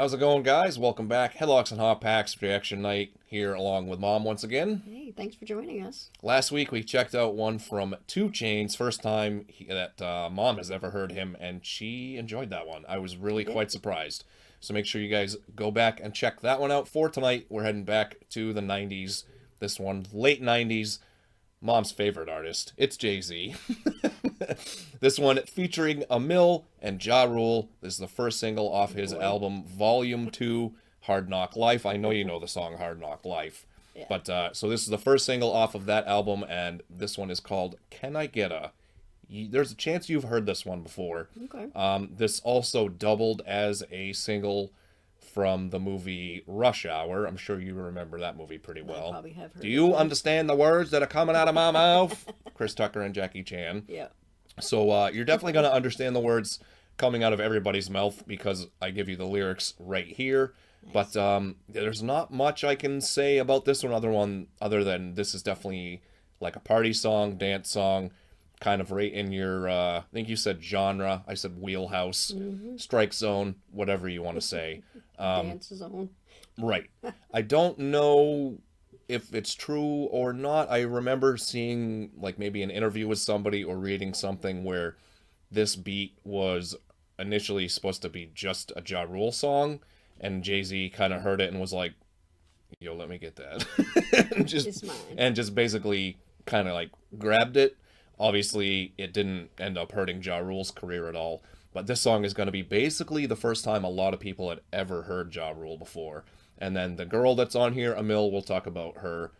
How's it going, guys? Welcome back. Headlocks and Hot Packs reaction night here along with Mom once again. Hey, thanks for joining us. Last week we checked out one from 2 Chainz, first time that Mom has ever heard him, and she enjoyed that one. I was really quite surprised. So make sure you guys go back and check that one out for tonight. We're heading back to the 90s. This one, late 90s. Mom's favorite artist. It's Jay-Z. This one featuring Amil and Ja Rule. This is the first single off his album Volume 2, Hard Knock Life. I know you know the song Hard Knock Life. Yeah. But so this is the first single off of that album, and this one is called Can I Get A? There's a chance you've heard this one before. Okay. This also doubled as a single from the movie Rush Hour. I'm sure you remember that movie pretty well. I probably have heard Do you of it. understand the words that are coming out of my mouth? Chris Tucker and Jackie Chan. Yeah. So you're definitely going to understand the words coming out of everybody's mouth because I give you the lyrics right here. Nice. But there's not much I can say about this one other than this is definitely like a party song, dance song, kind of right in your, I think you said genre. I said wheelhouse, strike zone, whatever you want to say. Dance zone. Right. I don't know if it's true or not. I remember seeing like maybe an interview with somebody or reading something where this beat was initially supposed to be just a Ja Rule song, and Jay-Z kind of heard it and was like, yo, let me get that. It's mine. And just basically kind of like grabbed it. Obviously, it didn't end up hurting Ja Rule's career at all. But this song is going to be basically the first time a lot of people had ever heard Ja Rule before. And then the girl that's on here, Amil, we'll talk about her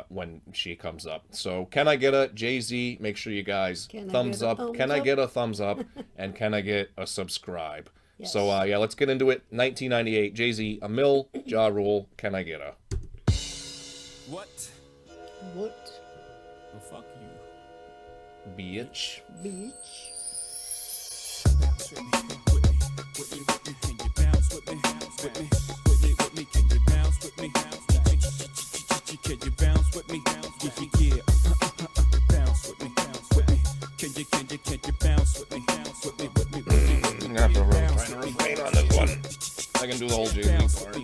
when she comes up. So can I get a Jay-Z? Make sure you guys thumbs up. Can I get a thumbs up? And can I get a subscribe? Yes. So yeah, let's get into it. 1998, Jay-Z, Amil, Ja Rule, Can I Get a? What? What? Well, fuck you. Bitch. Beach. Bounce with me, with me, with me, with me. Can you bounce with me, with me, with me, with me? Can you bounce with me? Can you bounce with me? Yeah. Bounce with me, with me. Can you bounce with me? With me, with me, with me. I'm gonna have to try to refrain on this one. I can do the whole Jay-Z part.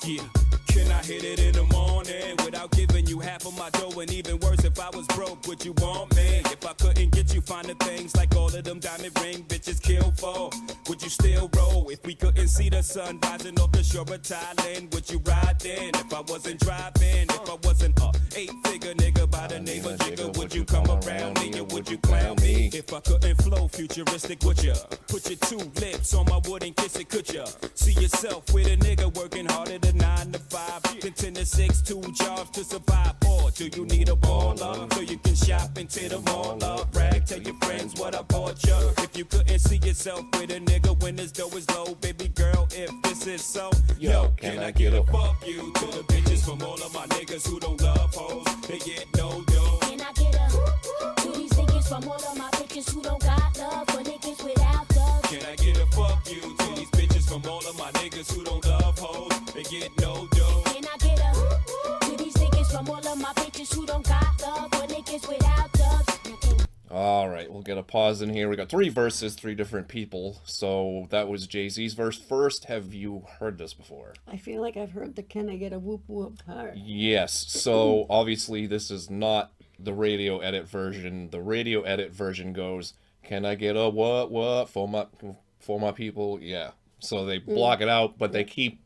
Yeah. Can I hit it in the morning without giving you half of my dough? And even worse, if I was broke, would you want me? If I couldn't get you finer things like all of them diamond ring bitches kill for, would you still roll? If we couldn't see the sun rising off the shore of Thailand, would you ride then? If I wasn't driving, if I wasn't a 8-figure nigga by the name of Jigga, would you come around me or would you clown me? If I couldn't flow futuristic, would ya? Put your 2 lips on my wood and kiss it, could ya? See yourself with a nigga working harder than 9 to 5. Then 10 to 6, 2 jobs to survive. Or do you need a baller so you can shop and tear them all up? Brag, tell your friends what I bought ya. If you couldn't see yourself with a nigga when his dough is low, baby girl, if this is so, yo, can I get a fuck you to the bitches from all of my niggas who don't love hoes? They get no dough. Can I get a to these niggas from all of my bitches who don't got love for niggas without love? Can I get a fuck you to these bitches from all of my niggas who don't love hoes? They get no dough. Can I get a to these niggas from all of my bitches who don't got love for niggas without love? Now can All right, we'll get a pause in here. We got 3 verses, 3 different people. So that was Jay-Z's verse first. Have you heard this before? I feel like I've heard the Can I Get a Whoop Whoop part. Yes. So obviously this is not the radio edit version. The radio edit version goes, "Can I get a what for my people?" Yeah. So they block it out, but they keep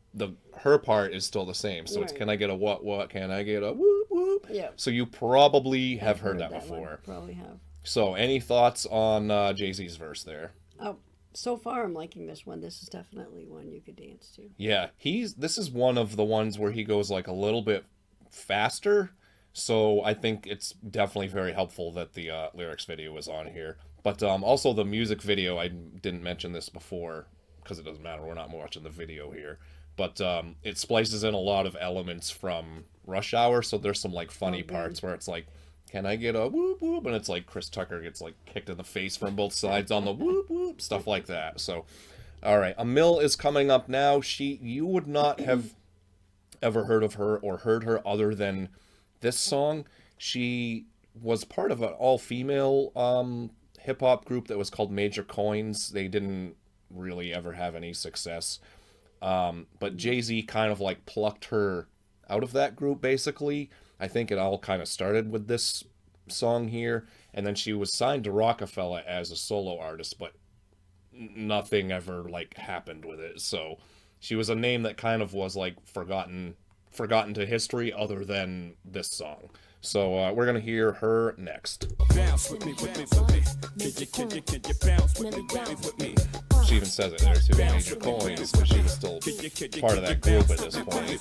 her part is still the same. So it's Right. "Can I get a what? Can I get a whoop whoop?" Yeah. So you probably have I've heard that one. before. Probably have. So any thoughts on Jay-Z's verse there? Oh, so far I'm liking this one. This is definitely one you could dance to. Yeah, this is one of the ones where he goes like a little bit faster. So I think it's definitely very helpful that the lyrics video is on here. But also the music video, I didn't mention this before because it doesn't matter. We're not watching the video here. But it splices in a lot of elements from Rush Hour. So there's some like funny parts where it's like, "Can I get a whoop whoop?" And it's like Chris Tucker gets like kicked in the face from both sides on the whoop whoop, stuff like that. So, all right, Amil is coming up now. You would not have ever heard of her or heard her other than this song. She was part of an all-female hip-hop group that was called Major Coins. They didn't really ever have any success. But Jay-Z kind of like plucked her out of that group, basically. I think it all kind of started with this song here, and then she was signed to Roc-A-Fella as a solo artist, but nothing ever like happened with it. So she was a name that kind of was like forgotten to history other than this song. So we're gonna hear her next. Bounce with me, with me, with me. Can you bounce with me, with me? She even says it there too. Need your coins, because she was still part of that group at this point.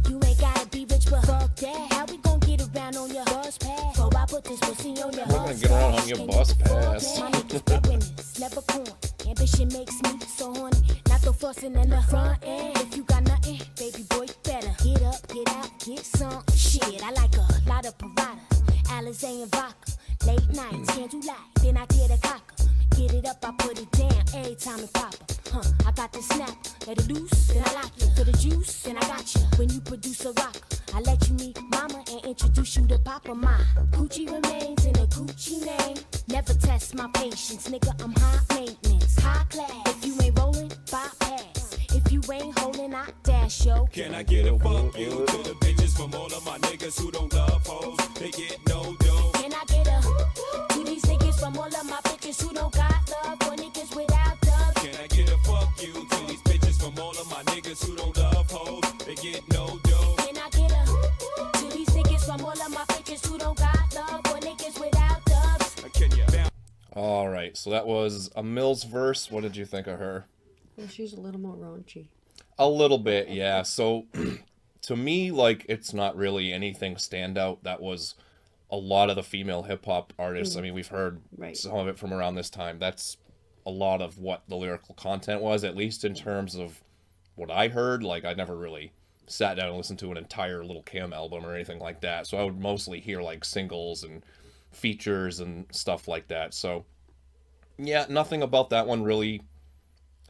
You ain't gotta be rich, but fuck that. How we gon' get around on your bus pass? So I put this pussy on your We're gonna get around on your bus pass. My niggas got winners, never corn. Ambition makes me so horny. Not the fussing in the front end. If you got nothing, baby boy, you better get up, get out, get some shit. I like a lot of parada, Alizé and vodka. Late nights, candlelight, then I get a cocker. Get it up, I put it down every time it pop up. I got the snap, let it loose, then I lock you. For the juice, then I got you. When you produce a rocker, I let you meet mama and introduce you to papa. My Gucci remains in a Gucci name. Never test my patience, nigga, I'm high maintenance, high class. If you ain't rolling, bypass. If you ain't holding, I dash, yo. Can I get a fuck you to the bitches from all of my niggas who don't love hoes? They get no dough. Can I get a to these niggas from all of my bitches who don't got love for niggas without dubs? Can I get a fuck you to these bitches from all of my niggas who don't love hoes? They get no dough. Can I get a to these niggas from all of my bitches who don't got love for niggas without dubs? Can you bounce? All right, so that was Amil's verse. What did you think of her? Well, she's a little more raunchy. A little bit, yeah. So to me, like, it's not really anything standout. That was a lot of the female hip hop artists. I mean, we've heard Right. some of it from around this time. That's a lot of what the lyrical content was, at least in terms of what I heard. Like, I never really sat down and listened to an entire Little Kim album or anything like that. So I would mostly hear like singles and features and stuff like that. So yeah, nothing about that one really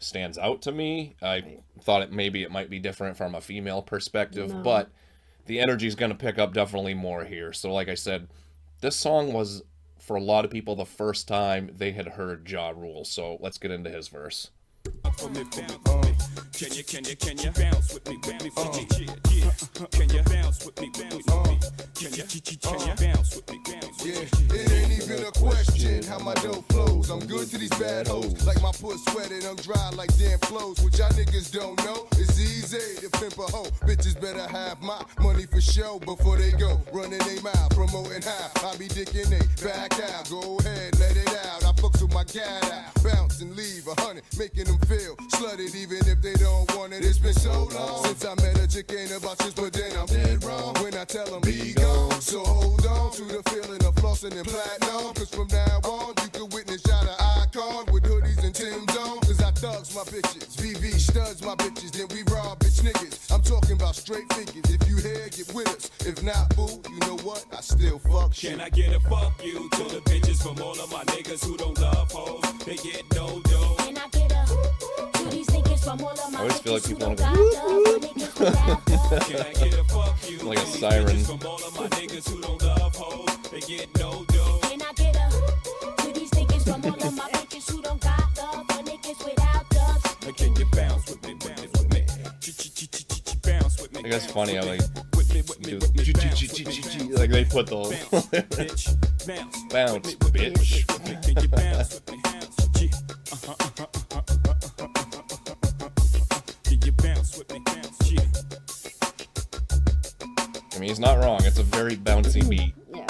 stands out to me. I thought maybe it might be different from a female perspective, No. but the energy is going to pick up definitely more here. So like I said, this song was, for a lot of people, the first time they had heard Ja Rule. So let's get into his verse. For me, for me, for me. Can you bounce with me, with me, for me? Yeah. Can you bounce with me, with me? Can you bounce with me, bounce with me? Yeah, it ain't even a question how my dough flows. I'm good to these bad hoes, like my puss sweated, I'm dry like damn clothes. What y'all niggas don't know, it's easy to pimp a hoe. Bitches better have my money for show before they go running they mouth, promoting how I be dicking they back out. Go ahead, let it out. I fucks with my cat out, bounce and leave 100, making them feel slutted even if they don't want it. It's been so long since I met a chick, ain't about this, but then I'm dead wrong when I tell them be gone. So hold on to the feeling of flossing and platinum, cause from now on you can witness y'all the icon with hoodies and Tim's on. Cause I thugs my bitches, VV studs my bitches, then we rob bitch niggas. I'm talking about straight figures. If you here, get with us. If not, boo, you know what? I still fuck shit. Can I get a fuck you to the bitches from all of my niggas who don't love hoes? They get no dough. Can I get a to these niggas from all of my I always feel like bitches who people don't wanna got love for niggas without dubs? Can I get a fuck you Like a to these siren. bitches from all of my niggas who don't love hoes? They get no dough. Can I get a to these niggas from all of my bitches who don't got love for niggas without dubs? Can you bounce with me, bounce with me? Bounce with me. I think it's funny how they with me, do with me, bounce with me. like they put the Bounce, bitch, bounce. bounce, With me, bitch. Can you bounce with me? Can you bounce with me? Bounce, yeah. I mean, he's not wrong. It's a very bouncy beat. Yeah.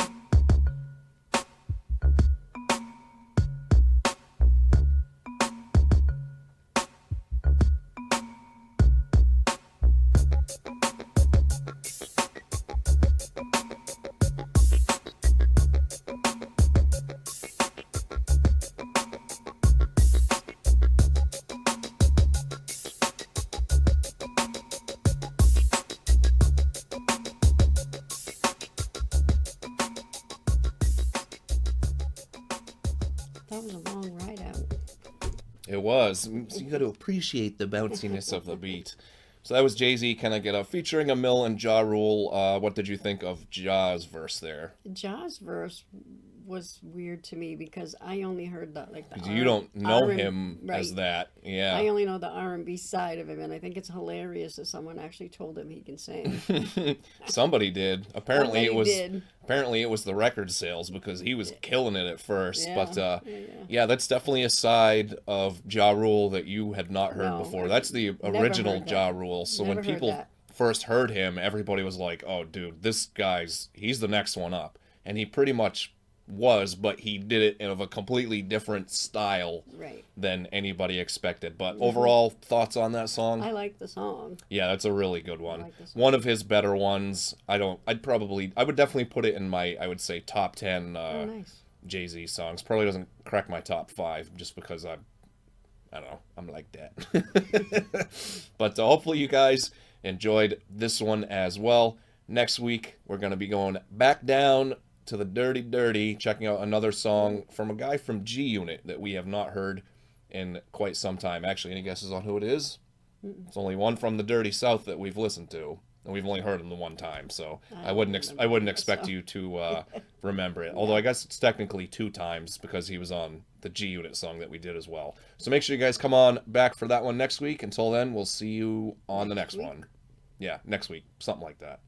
That was a long ride out. It was. So you got to appreciate the bounciness of the beat. So that was Jay-Z, Can I Get Up, featuring Amil and Ja Rule. What did you think of Ja's verse there? Ja's verse was weird to me because I only heard the You don't know R- him right. as that. Yeah. I only know the R&B side of him, and I think it's hilarious that someone actually told him he can sing. Somebody did. Apparently Somebody did. Apparently it was the record sales because he was killing it at first. Yeah, But yeah. yeah, that's definitely a side of Ja Rule that you had not heard No, before. I've That's the never original heard that. Ja Rule. So when Never heard people that. first heard him, everybody was like, "Oh, dude, he's the next one up." And he pretty much was, but he did it in of a completely different style Right. than anybody expected. But overall, thoughts on that song? I like the song. Yeah, that's a really good one. like this one. One of his better ones. I would definitely put it in my, I would say, top 10 Oh, nice. Jay-Z songs. Probably doesn't crack my top 5 just because I don't know, I'm like that. But hopefully you guys enjoyed this one as well. Next week, we're going to be going back down to the Dirty Dirty, checking out another song from a guy from G Unit that we have not heard in quite some time. Actually, any guesses on who it is? It's only one from the Dirty South that we've listened to, and we've only heard him the one time. So I wouldn't expect you to remember it. Although I guess it's technically 2 times because he was on the G Unit song that we did as well. So make sure you guys come on back for that one next week. Until then, we'll see you on the next one. Yeah, next week, something like that.